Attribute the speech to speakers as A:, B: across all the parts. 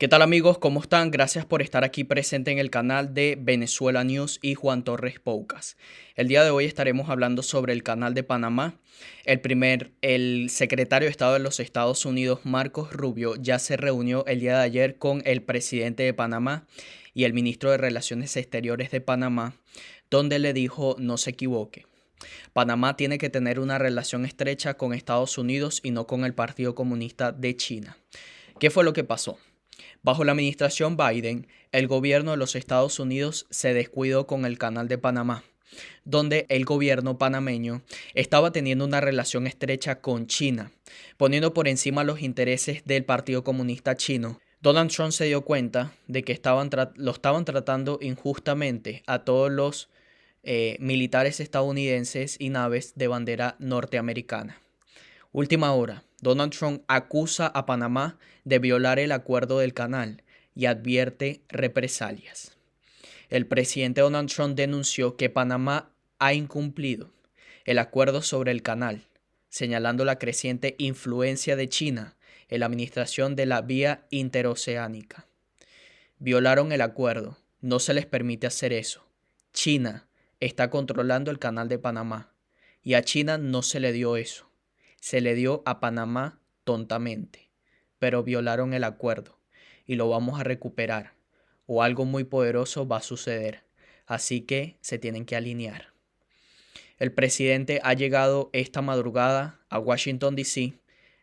A: ¿Qué tal amigos? ¿Cómo están? Gracias por estar aquí presente en el canal de Venezuela News y Juan Torres Podcast. El día de hoy estaremos hablando sobre el canal de Panamá. El secretario de Estado de los Estados Unidos, Marcos Rubio, ya se reunió el día de ayer con el presidente de Panamá y el ministro de Relaciones Exteriores de Panamá, donde le dijo no se equivoque. Panamá tiene que tener una relación estrecha con Estados Unidos y no con el Partido Comunista de China. ¿Qué fue lo que pasó? Bajo la administración Biden, el gobierno de los Estados Unidos se descuidó con el Canal de Panamá, donde el gobierno panameño estaba teniendo una relación estrecha con China, poniendo por encima los intereses del Partido Comunista Chino. Donald Trump se dio cuenta de que lo estaban tratando injustamente a todos los militares estadounidenses y naves de bandera norteamericana. Última hora. Donald Trump acusa a Panamá de violar el acuerdo del canal y advierte represalias. El presidente Donald Trump denunció que Panamá ha incumplido el acuerdo sobre el canal, señalando la creciente influencia de China en la administración de la vía interoceánica. Violaron el acuerdo, no se les permite hacer eso. China está controlando el canal de Panamá y a China no se le dio eso. Se le dio a Panamá tontamente, pero violaron el acuerdo y lo vamos a recuperar o algo muy poderoso va a suceder, así que se tienen que alinear. El presidente ha llegado esta madrugada a Washington, D.C.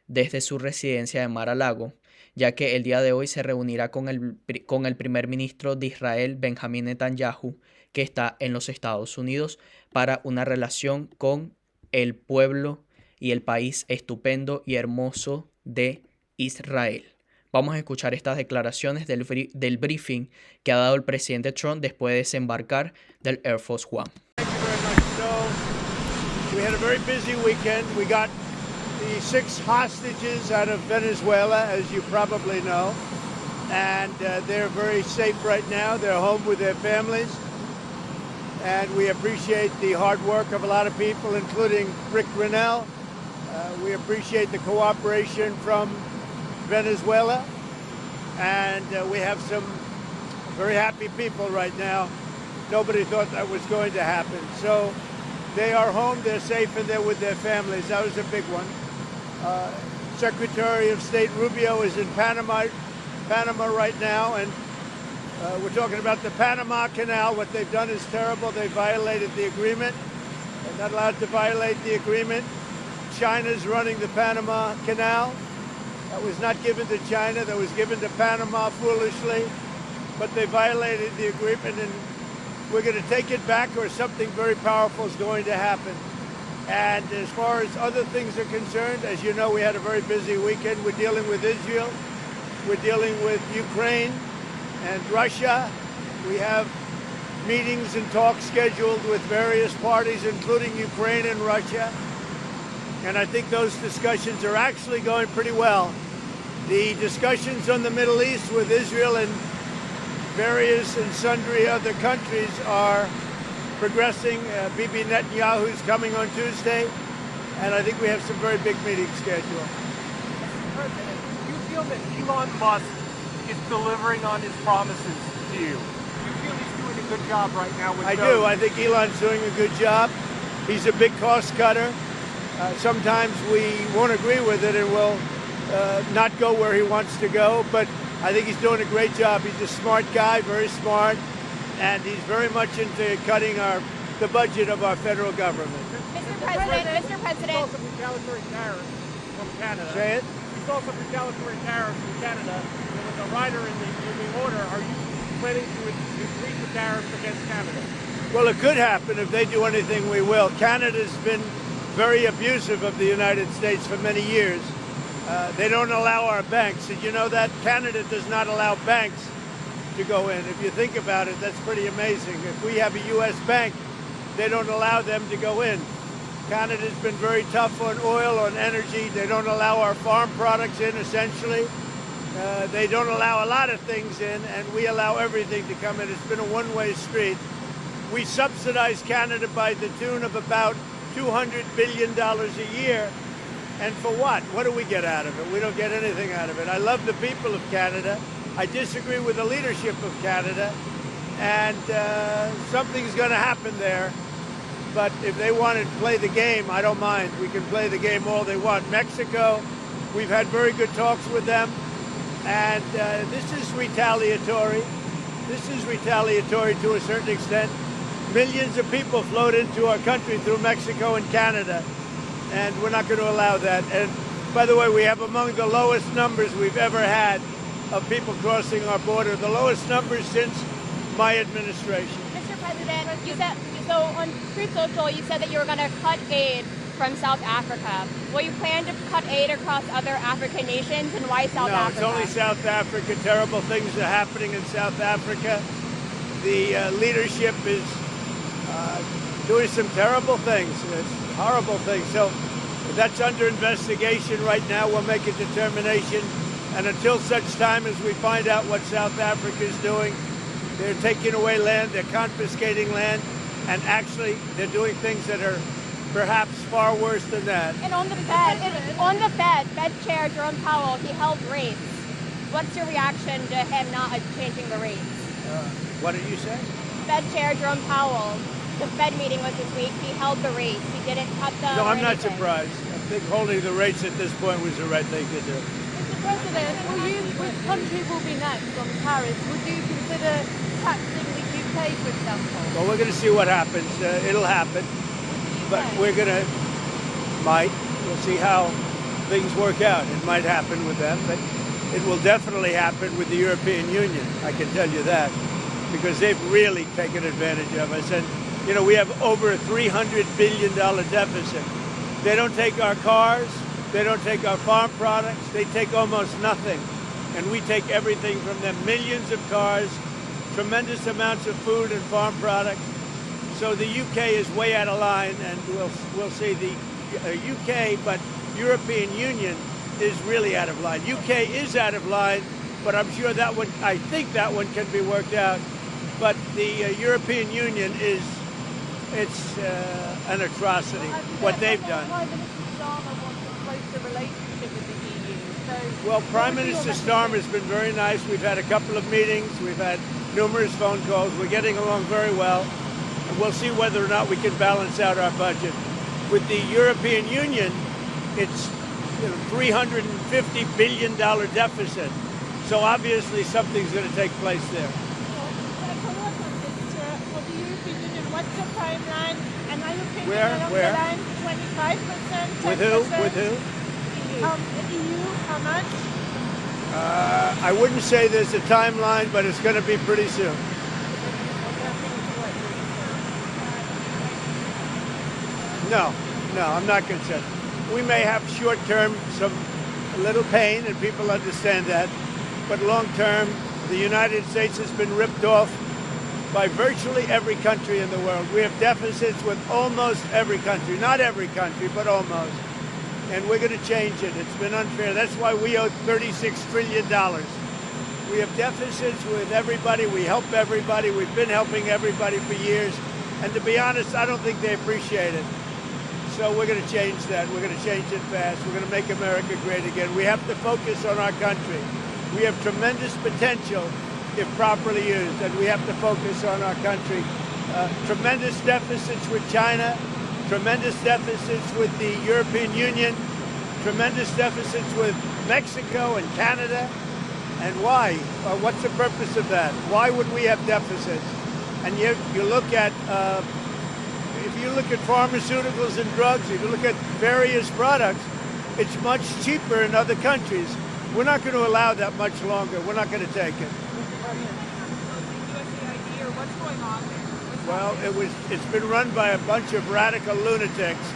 A: desde su residencia de Mar-a-Lago, ya que el día de hoy se reunirá con el primer ministro de Israel, Benjamín Netanyahu, que está en los Estados Unidos, para una relación con el pueblo y el país estupendo y hermoso de Israel. Vamos a escuchar estas declaraciones del briefing que ha dado el presidente Trump después de desembarcar del Air Force One.
B: Thank you very much. So, we had a very busy weekend. We got the 6 hostages out of Venezuela, as you probably know, and they're very safe right now. They're home with their families, and we appreciate the hard work of a lot of people, including Rick Grinnell. We appreciate the cooperation from Venezuela, and we have some very happy people right now. Nobody thought that was going to happen. So they are home, they're safe, and they're with their families. That was a big one. Secretary of State Rubio is in Panama right now, and we're talking about the Panama Canal. What they've done is terrible. They violated the agreement. They're not allowed to violate the agreement. China's running the Panama Canal. That was not given to China. That was given to Panama foolishly. But they violated the agreement, and we're going to take it back, or something very powerful is going to happen. And as far as other things are concerned, as you know, we had a very busy weekend. We're dealing with Israel. We're dealing with Ukraine and Russia. We have meetings and talks scheduled with various parties, including Ukraine and Russia. And I think those discussions are actually going pretty well. The discussions on the Middle East with Israel and various and sundry other countries are progressing. Bibi Netanyahu is coming on Tuesday, and I think we have some very big meetings scheduled.
C: President, do you feel that Elon Musk is delivering on his promises to you? Do you feel he's doing a good job right now with those?
B: I do. I think Elon's doing a good job. He's a big cost cutter. Sometimes we won't agree with it and will not go where he wants to go, but I think he's doing a great job. He's a smart guy, very smart, and he's very much into cutting the budget of our federal government.
D: Mr. President.
C: You saw some retaliatory tariffs from Canada.
B: Say it?
C: You saw some retaliatory tariffs from Canada. There was a rider in the order. Are you planning to increase the tariffs against Canada?
B: Well, it could happen. If they do anything, we will. Canada's been very abusive of the United States for many years. They don't allow our banks. Did you know that? Canada does not allow banks to go in. If you think about it, that's pretty amazing. If we have a U.S. bank, they don't allow them to go in. Canada's been very tough on oil, on energy. They don't allow our farm products in, essentially. They don't allow a lot of things in, and we allow everything to come in. It's been a one-way street. We subsidize Canada by the tune of about $200 billion a year. And for what? What do we get out of it? We don't get anything out of it. I love the people of Canada. I disagree with the leadership of Canada, and something's going to happen there. But if they want to play the game, I don't mind. We can play the game all they want. Mexico, we've had very good talks with them, and this is retaliatory. This is retaliatory to a certain extent. Millions of people flowed into our country through Mexico and Canada, and we're not going to allow that. And by the way, we have among the lowest numbers we've ever had of people crossing our border, the lowest numbers since my administration.
D: Mr. President, you said, so on Truth Social, you said that you were going to cut aid from South Africa. Will you plan to cut aid across other African nations, and why South Africa?
B: No, it's only South Africa. Terrible things are happening in South Africa. The leadership is doing some terrible things, horrible things. So that's under investigation right now. We'll make a determination. And until such time as we find out what South Africa is doing, they're taking away land, they're confiscating land, and actually they're doing things that are perhaps far worse than that.
D: And on the Fed Chair Jerome Powell, he held rates. What's your reaction to him not changing the rates?
B: What did you say?
D: Fed Chair Jerome Powell, the Fed meeting was this week, he held the rates. He didn't cut them.
B: No, I'm not surprised. I think holding the rates at this point was the right thing to do.
E: Mr. President, which country will be next on tariffs? Would you consider taxing the UK, for example?
B: Well, we're going to see what happens. It'll happen. But we're going to, we'll see how things work out. It might happen with them, but it will definitely happen with the European Union. I can tell you that, because they've really taken advantage of us. And, you know, we have over a $300 billion deficit. They don't take our cars. They don't take our farm products. They take almost nothing. And we take everything from them. Millions of cars, tremendous amounts of food and farm products. So the UK is way out of line, and we'll see the UK, but European Union is really out of line. UK is out of line, but I'm sure that one, I think that one can be worked out. But the European Union is, it's an atrocity, what they've done. Well, Prime Minister Starmer has been very nice. We've had a couple of meetings. We've had numerous phone calls. We're getting along very well. And we'll see whether or not we can balance out our budget. With the European Union, it's $350 billion deficit. So obviously something's going to take place there.
E: For the European Union, what's the timeline? And are you thinking
B: Where?
E: along the line 25%?
B: With who? With who?
E: The EU, how much?
B: I wouldn't say there's a timeline, but it's going to be pretty soon. No, I'm not concerned. We may have short-term a little pain, and people understand that. But long-term, the United States has been ripped off by virtually every country in the world. We have deficits with almost every country. Not every country, but almost. And we're going to change it. It's been unfair. That's why we owe $36 trillion. We have deficits with everybody. We help everybody. We've been helping everybody for years. And to be honest, I don't think they appreciate it. So we're going to change that. We're going to change it fast. We're going to make America great again. We have to focus on our country. We have tremendous potential if properly used, and we have to focus on our country. Tremendous deficits with China, tremendous deficits with the European Union, tremendous deficits with Mexico and Canada. And why? What's the purpose of that? Why would we have deficits? And you look at if you look at pharmaceuticals and drugs, if you look at various products, it's much cheaper in other countries. We're not going to allow that much longer. We're not going to take it. Well, it's been run by a bunch of radical lunatics,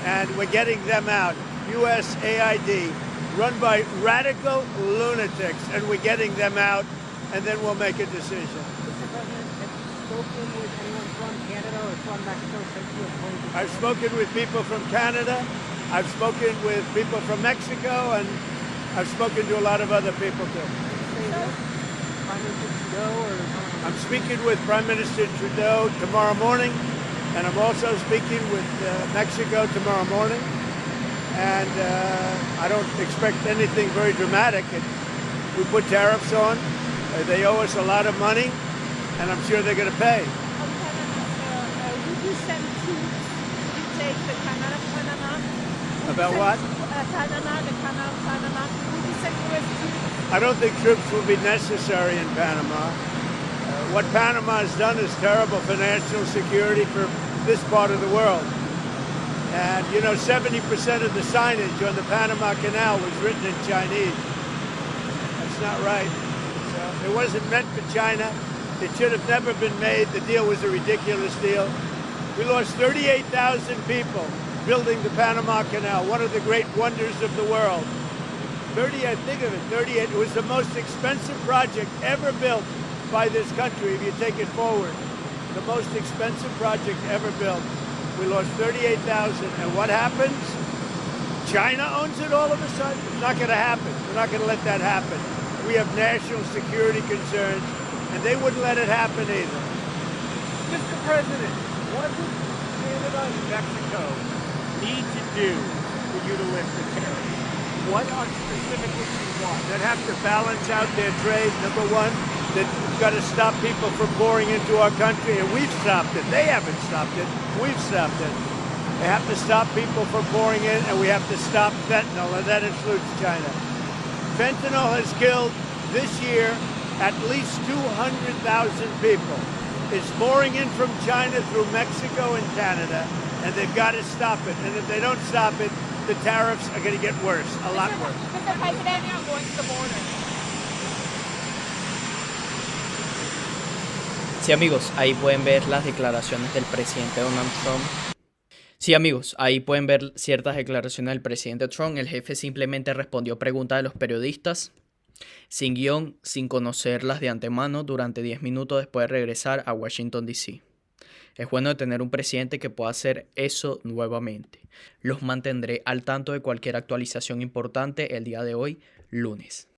B: and we're getting them out. USAID, run by radical lunatics, and we're getting them out, and then we'll make a decision.
F: Mr. President, have you spoken with anyone from Canada or from Mexico since you appointed?
B: I've spoken with people from Canada, I've spoken with people from Mexico, and I've spoken to a lot of other people too.
F: Prime Minister Trudeau or?
B: I'm speaking with Prime Minister Trudeau tomorrow morning, and I'm also speaking with Mexico tomorrow morning. And I don't expect anything very dramatic. We put tariffs on. They owe us a lot of money, and I'm sure they're going to pay.
E: On Panama, sir, would you send troops to take the Canal of Panama?
B: About what?
E: Panama, the Canal of Panama. Would you send US troops?
B: I don't think troops will be necessary in Panama. What Panama has done is terrible for national security for this part of the world. And, 70% of the signage on the Panama Canal was written in Chinese. That's not right. So it wasn't meant for China. It should have never been made. The deal was a ridiculous deal. We lost 38,000 people building the Panama Canal, one of the great wonders of the world. 38, think of it, 38. It was the most expensive project ever built by this country, if you take it forward. The most expensive project ever built. We lost 38,000. And what happens? China owns it all of a sudden? It's not going to happen. We're not going to let that happen. We have national security concerns, and they wouldn't let it happen either.
C: Mr. President, what does Canada and Mexico need to do for you to lift the tariffs? What are specifically you want?
B: They'd have to balance out their trade, number one. They've got to stop people from pouring into our country, and we've stopped it. They haven't stopped it. We've stopped it. They have to stop people from pouring in, and we have to stop fentanyl, and that includes China. Fentanyl has killed, this year, at least 200,000 people. It's pouring in from China through Mexico and Canada, and they've got to stop it. And if they don't stop it, the tariffs are going to get worse, a lot worse.
D: Mr. President,
C: Going to the border.
A: Sí, amigos, ahí pueden ver las declaraciones del presidente Donald Trump. Sí, amigos, ahí pueden ver ciertas declaraciones del presidente Trump. El jefe simplemente respondió preguntas de los periodistas, sin guión, sin conocerlas de antemano, durante 10 minutos después de regresar a Washington, D.C. Es bueno tener un presidente que pueda hacer eso nuevamente. Los mantendré al tanto de cualquier actualización importante el día de hoy, lunes.